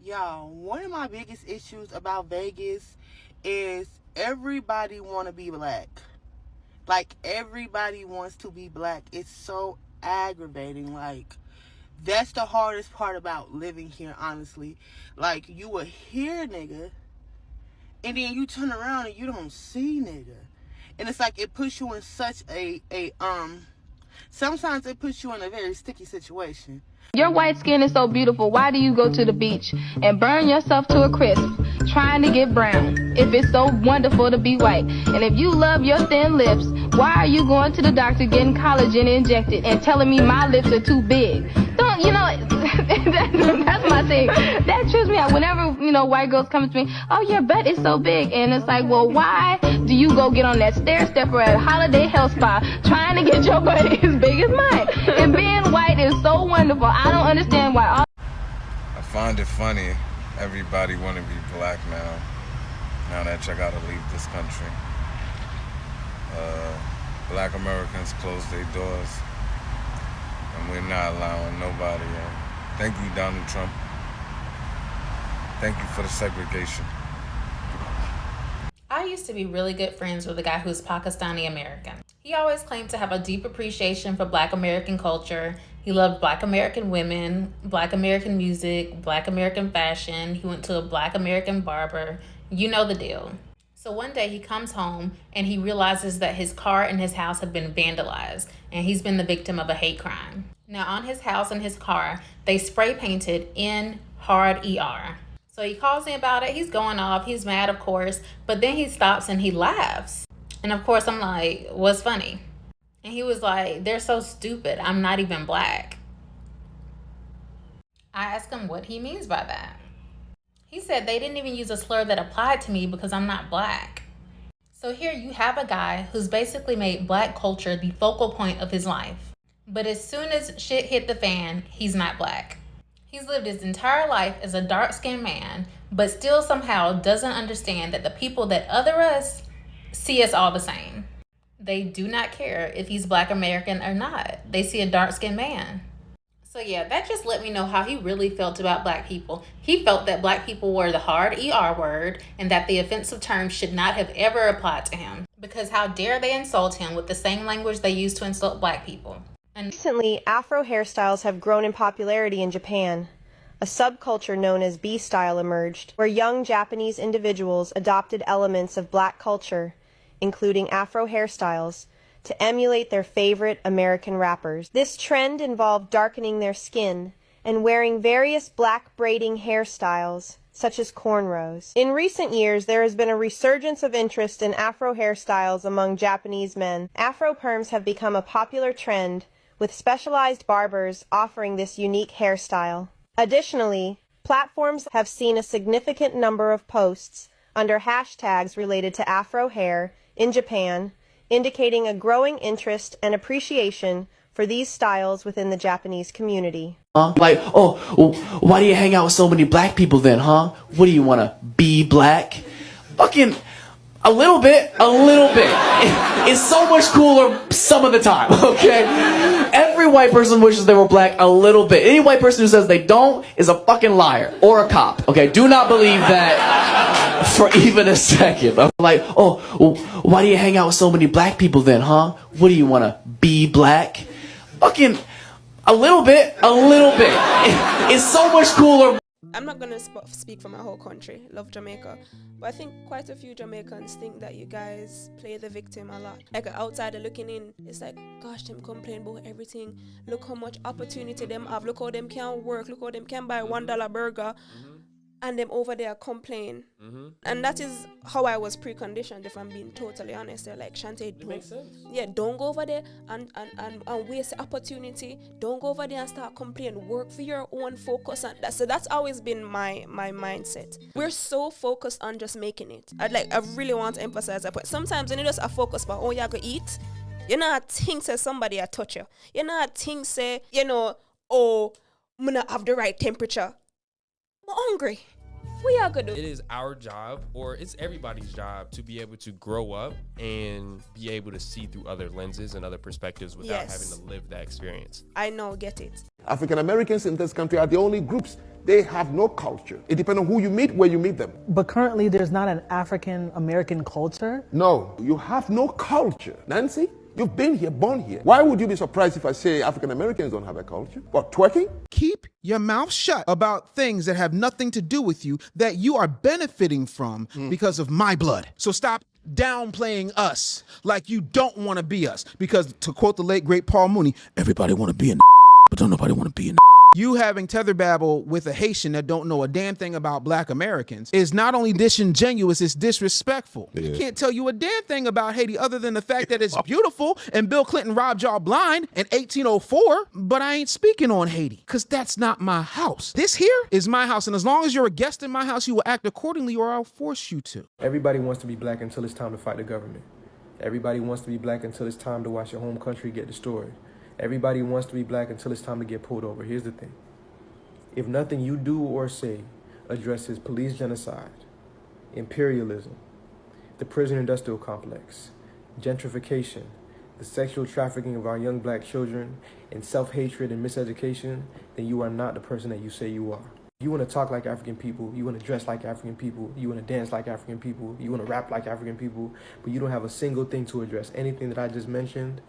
Y'all, one of my biggest issues about Vegas is everybody want to be black. Like, everybody wants to be black. It's so aggravating. Like, that's the hardest part about living here, honestly. Like, you will hear nigga, and then you turn around and you don't see nigga. And it's like, it puts you in such sometimes it puts you in a very sticky situation. Your white skin is so beautiful. Why do you go to the beach and burn yourself to a crisp trying to get brown if it's so wonderful to be white? And if you love your thin lips, why are you going to the doctor getting collagen injected and telling me my lips are too big? Don't, that's my thing. That trips me out. Whenever, white girls come to me, oh, your butt is so big. And it's like, well, why do you go get on that stair stepper at Holiday Health Spa trying to get your butt as big as mine? And being white is so wonderful. I don't understand why all... I find it funny. Everybody want to be black now that y'all gotta leave this country. Black Americans close their doors, and we're not allowing nobody in. Thank you, Donald Trump. Thank you for the segregation. I used to be really good friends with a guy who's Pakistani American. He always claimed to have a deep appreciation for Black American culture. He loved Black American women, Black American music, Black American fashion. He went to a Black American barber. You know the deal. So one day he comes home and he realizes that his car and his house have been vandalized and he's been the victim of a hate crime. Now on his house and his car, they spray painted N hard ER. So he calls me about it. He's going off. He's mad, of course, but then he stops and he laughs. And of course I'm like, what's funny? And he was like, they're so stupid. I'm not even black. I asked him what he means by that. He said they didn't even use a slur that applied to me because I'm not black. So here you have a guy who's basically made black culture the focal point of his life. But as soon as shit hit the fan, he's not black. He's lived his entire life as a dark-skinned man, but still somehow doesn't understand that the people that other us see us all the same. They do not care if he's Black American or not. They see a dark-skinned man. So yeah, that just let me know how he really felt about black people. He felt that black people were the hard ER word and that the offensive term should not have ever applied to him. Because how dare they insult him with the same language they use to insult black people. And recently, Afro hairstyles have grown in popularity in Japan. A subculture known as B-style emerged, where young Japanese individuals adopted elements of black culture, including Afro hairstyles, to emulate their favorite American rappers. This trend involved darkening their skin and wearing various black braiding hairstyles, such as cornrows. In recent years, there has been a resurgence of interest in Afro hairstyles among Japanese men. Afro perms have become a popular trend, with specialized barbers offering this unique hairstyle. Additionally, platforms have seen a significant number of posts under hashtags related to Afro hair in Japan, indicating a growing interest and appreciation for these styles within the Japanese community. Like, oh, why do you hang out with so many black people then, huh? What do you want to be black? Fucking a little bit. It's so much cooler some of the time, okay? Every white person wishes they were black a little bit. Any white person who says they don't is a fucking liar or a cop, okay? Do not believe that for even a second. I'm like, oh, why do you hang out with so many black people then, huh? What do you want to be black? Fucking a little bit. It's so much cooler. I'm not going to speak for my whole country. Love Jamaica. But I think quite a few Jamaicans think that you guys play the victim a lot. Like an outsider looking in, it's like, gosh, them complain about everything. Look how much opportunity them have. Look how them can work. Look how them can buy $1 burger. And them over there complain. And that is how I was preconditioned, if I'm being totally honest. They're like, Shantae, makes sense. Yeah, don't go over there and waste the opportunity. Don't go over there and start complaining. Work for your own focus. And so that's always been my mindset. We're so focused on just making it. I really want to emphasize that point. Sometimes when you just are focused about, oh, you're going to eat, you know, think say somebody a touch you. You know, think say, oh, I'm going to have the right temperature. I'm hungry. We are gonna do. It is our job, or it's everybody's job, to be able to grow up and be able to see through other lenses and other perspectives without having to live that experience. I know, get it. African Americans in this country are the only groups They have no culture. It depends on who you meet, where you meet them. But currently, there's not an African American culture? No, you have no culture. Nancy, you've been here, born here. Why would you be surprised if I say African Americans don't have a culture? What, twerking? Keep your mouth shut about things that have nothing to do with you that you are benefiting from because of my blood. So stop downplaying us like you don't want to be us. Because to quote the late great Paul Mooney, everybody want to be a but don't nobody want to be a You having tether babble with a Haitian that don't know a damn thing about black Americans is not only disingenuous, it's disrespectful. Yeah. He can't tell you a damn thing about Haiti other than the fact that it's beautiful and Bill Clinton robbed y'all blind in 1804, but I ain't speaking on Haiti because that's not my house. This here is my house, and as long as you're a guest in my house, you will act accordingly or I'll force you to. Everybody wants to be black until it's time to fight the government. Everybody wants to be black until it's time to watch your home country get destroyed. Everybody wants to be black until it's time to get pulled over. Here's the thing. If nothing you do or say addresses police genocide, imperialism, the prison industrial complex, gentrification, the sexual trafficking of our young black children, and self-hatred and miseducation, then you are not the person that you say you are. You want to talk like African people, you want to dress like African people, you want to dance like African people, you want to rap like African people, but you don't have a single thing to address anything that I just mentioned,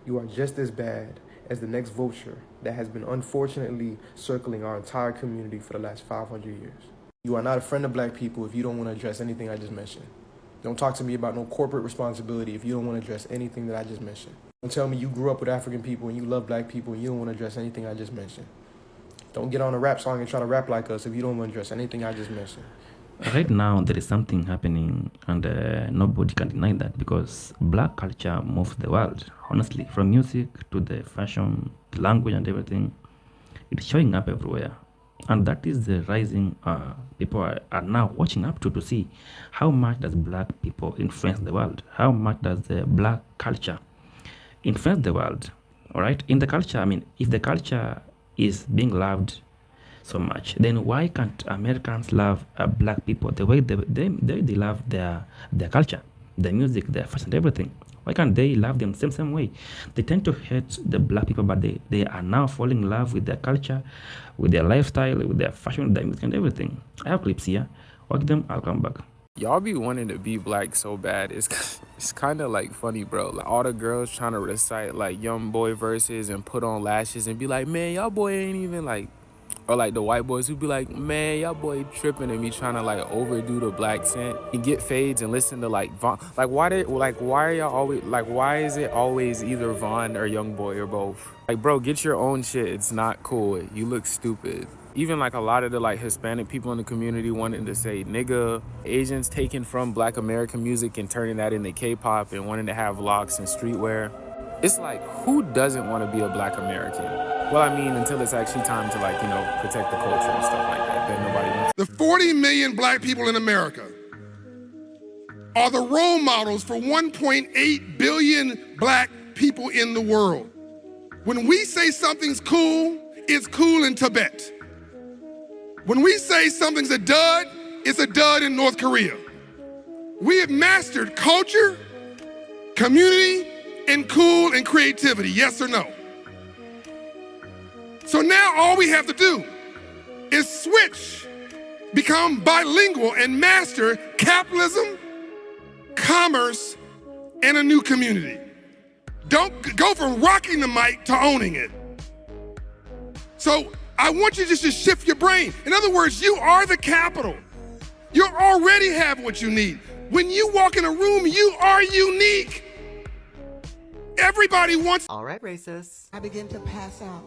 you are just as bad as the next vulture that has been unfortunately circling our entire community for the last 500 years. You are not a friend of black people if you don't want to address anything I just mentioned. Don't talk to me about no corporate responsibility if you don't want to address anything that I just mentioned. Don't tell me you grew up with African people and you love black people and you don't want to address anything I just mentioned. Don't get on a rap song and try to rap like us if you don't want to address anything I just mentioned. Right now, there is something happening, and nobody can deny that, because black culture moves the world. Honestly, from music to the fashion, the language, and everything, it's showing up everywhere. And that is the rising people are now watching up to see how much does black people influence the world? How much does the black culture influence the world? All right? In the culture, I mean, if the culture is being loved so much, then why can't Americans love black people the way they love their culture, their music, their fashion, everything? Why can't they love them same way? They tend to hate the black people, but they are now falling in love with their culture, with their lifestyle, with their fashion, their music, and everything. I have clips here. Watch them, I'll come back. Y'all be wanting to be black so bad. It's kind of like funny, bro. Like all the girls trying to recite like Young Boy verses and put on lashes and be like, man, y'all boy ain't even like. Or like the white boys who be like, man, y'all boy tripping and me trying to like overdo the black scent and get fades and listen to like Von. Like why are y'all always like, why is it always either Von or Young Boy or both? Like, bro, get your own shit. It's not cool. You look stupid. Even like a lot of the like Hispanic people in the community wanting to say nigga, Asians taking from black American music and turning that into K-pop and wanting to have locks and streetwear. It's like, who doesn't want to be a black American? Well, I mean, until it's actually time to, like, you know, protect the culture and stuff like that. Then nobody wants. The 40 million black people in America are the role models for 1.8 billion black people in the world. When we say something's cool, it's cool in Tibet. When we say something's a dud, it's a dud in North Korea. We have mastered culture, community, and cool and creativity, yes or no? So now all we have to do is switch, become bilingual, and master capitalism, commerce, and a new community. Don't go from rocking the mic to owning it. So I want you just to shift your brain. In other words, you are the capital. You already have what you need. When you walk in a room, you are unique. Everybody wants. All right, racists. I began to pass out.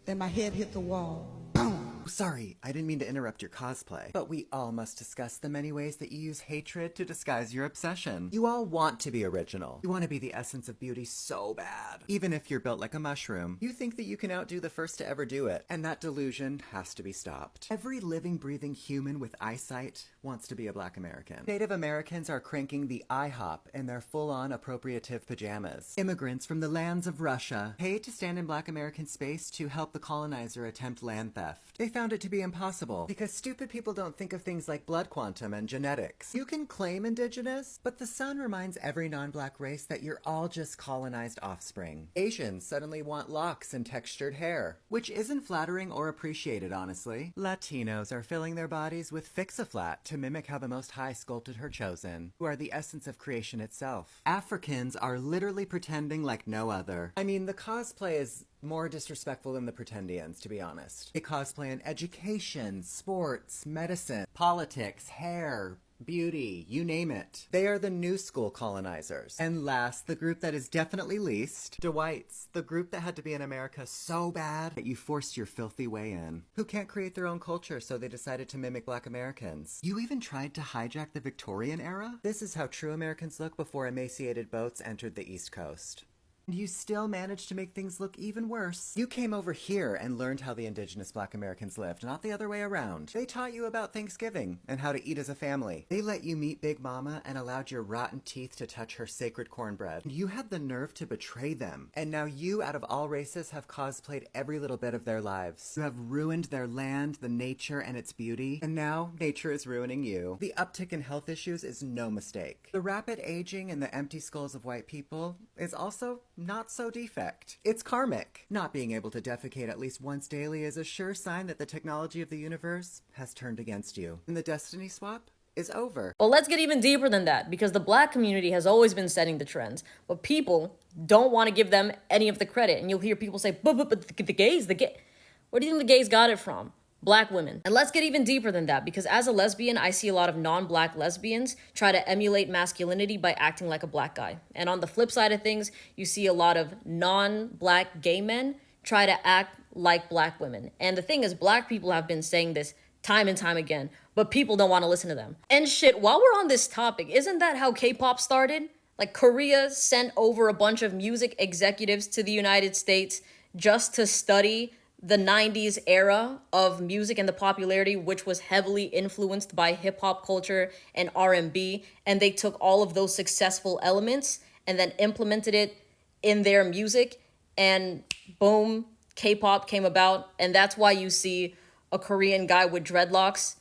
Then my head hit the wall. Boom. Sorry, I didn't mean to interrupt your cosplay, but we all must discuss the many ways that you use hatred to disguise your obsession. You all want to be original. You want to be the essence of beauty so bad. Even if you're built like a mushroom, you think that you can outdo the first to ever do it, and that delusion has to be stopped. Every living, breathing human with eyesight wants to be a black American. Native Americans are cranking the IHOP in their full-on appropriative pajamas. Immigrants from the lands of Russia paid to stand in black American space to help the colonizer attempt land theft. They found it to be impossible because stupid people don't think of things like blood quantum and genetics. You can claim indigenous, but the sun reminds every non-black race that you're all just colonized offspring. Asians suddenly want locks and textured hair, which isn't flattering or appreciated, honestly. Latinos are filling their bodies with Fix-A-Flat to mimic how the Most High sculpted her chosen, who are the essence of creation itself. Africans are literally pretending like no other. I mean, the cosplay is more disrespectful than the pretendians, to be honest. They cosplay in education, sports, medicine, politics, hair, beauty, you name it. They are the new school colonizers. And last, the group that is definitely least, DeWites, the group that had to be in America so bad that you forced your filthy way in, who can't create their own culture, so they decided to mimic Black Americans. You even tried to hijack the Victorian era? This is how true Americans look before emaciated boats entered the East Coast. And you still managed to make things look even worse. You came over here and learned how the indigenous Black Americans lived, not the other way around. They taught you about Thanksgiving and how to eat as a family. They let you meet Big Mama and allowed your rotten teeth to touch her sacred cornbread. You had the nerve to betray them. And now you, out of all races, have cosplayed every little bit of their lives. You have ruined their land, the nature, and its beauty. And now nature is ruining you. The uptick in health issues is no mistake. The rapid aging and the empty skulls of white people is also not so defect. It's karmic. Not being able to defecate at least once daily is a sure sign that the technology of the universe has turned against you. And the destiny swap is over. Well, let's get even deeper than that, because the Black community has always been setting the trends, but people don't want to give them any of the credit. And you'll hear people say, but the gays, where do you think the gays got it from? Black women. And let's get even deeper than that, because as a lesbian, I see a lot of non-Black lesbians try to emulate masculinity by acting like a Black guy. And on the flip side of things, you see a lot of non-Black gay men try to act like Black women. And the thing is, Black people have been saying this time and time again, but people don't want to listen to them. And shit, while we're on this topic, isn't that how K-pop started? Like, Korea sent over a bunch of music executives to the United States just to study the 90s era of music and the popularity, which was heavily influenced by hip-hop culture and R&B, and they took all of those successful elements and then implemented it in their music, and boom, K-pop came about. And that's why you see a Korean guy with dreadlocks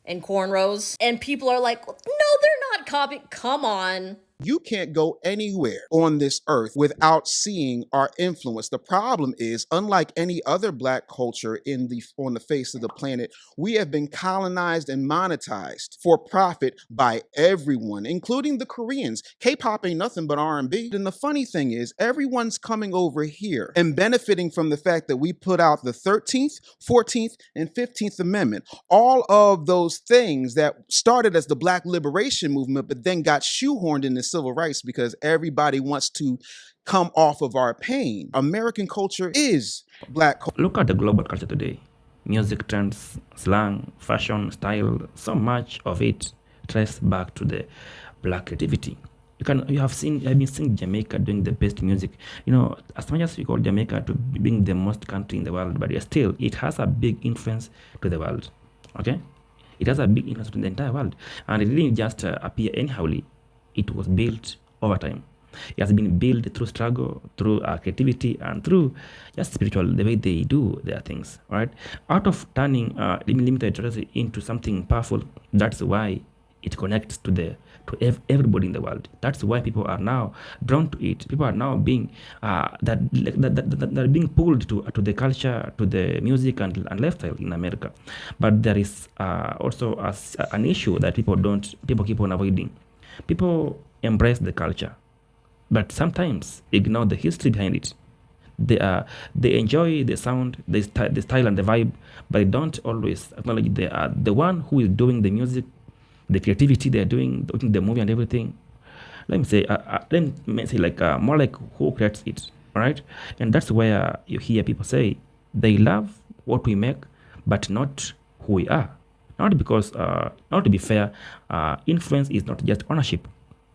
and cornrows, and people are like, no, they're not copying. Come on. You can't go anywhere on this earth without seeing our influence. The problem is, unlike any other Black culture on the face of the planet, we have been colonized and monetized for profit by everyone, including the Koreans. K-pop ain't nothing but R&B. And the funny thing is, everyone's coming over here and benefiting from the fact that we put out the 13th, 14th, and 15th Amendment. All of those things that started as the Black Liberation Movement, but then got shoehorned into civil rights because everybody wants to come off of our pain. American culture is Black culture. Look at the global culture today. Music trends, slang, fashion, style, so much of it traced back to the Black creativity. I've been seeing Jamaica doing the best music. You know, as much as we call Jamaica to being the most country in the world, but still, it has a big influence to the world. Okay? It has a big influence to the entire world. And it didn't just appear anyhowly. It was built over time. It has been built through struggle, through creativity, and through just spiritual, the way they do their things, right? Out of turning limited resources into something powerful, that's why it connects to everybody in the world. That's why people are now drawn to it. People are now being that are being pulled to the culture, to the music and lifestyle in America. But there is also an issue that people keep on avoiding. People embrace the culture, but sometimes ignore the history behind it. They enjoy the sound, the style and the vibe, but they don't always acknowledge the one who is doing the music, the creativity they're doing the movie and everything. Let me say more like who creates it, all right? And that's where you hear people say they love what we make, but not who we are. Not because, not to be fair, influence is not just ownership.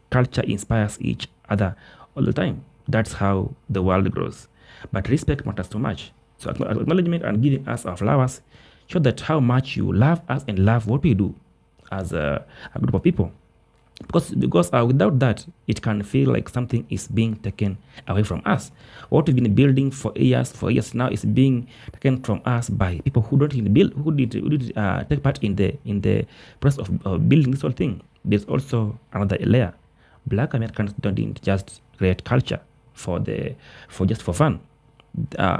Culture inspires each other all the time. That's how the world grows. But respect matters too much. So acknowledgement and giving us our flowers show that how much you love us and love what we do as a group of people. Because without that, it can feel like something is being taken away from us. What we've been building for years now is being taken from us by people who don't even build, who did take part in the process of building this whole thing. There's also another layer. Black Americans don't just create culture for fun.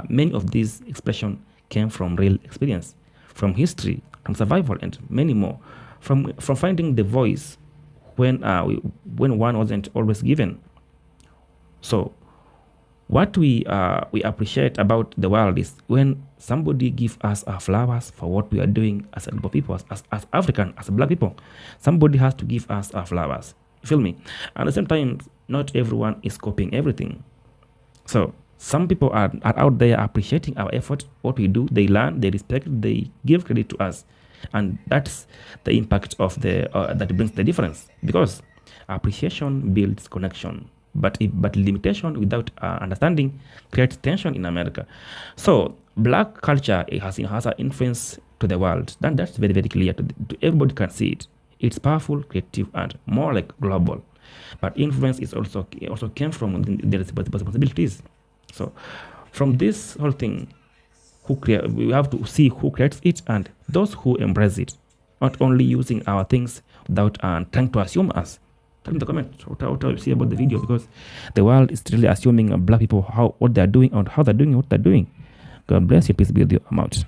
Many of these expressions came from real experience, from history, from survival, and many more. From finding the voice when one wasn't always given. So what we appreciate about the world is when somebody gives us our flowers for what we are doing as a group of people, as African, as Black people. Somebody has to give us our flowers. You feel me? And at the same time, not everyone is copying everything. So some people are out there appreciating our effort, what we do. They learn, they respect, they give credit to us. And that's the impact of that brings the difference, because appreciation builds connection, but limitation without understanding creates tension in America. So Black culture has an influence to the world. That's very, very clear. Everybody can see it. It's powerful, creative, and more like global. But influence is also came from the responsibilities. So from this whole thing, we have to see who creates it and those who embrace it, not only using our things without trying to assume us. Tell me in the comments what you see about the video, because the world is really assuming Black people what they're doing and how they're doing what they're doing. God bless you. Peace be with you. I'm out.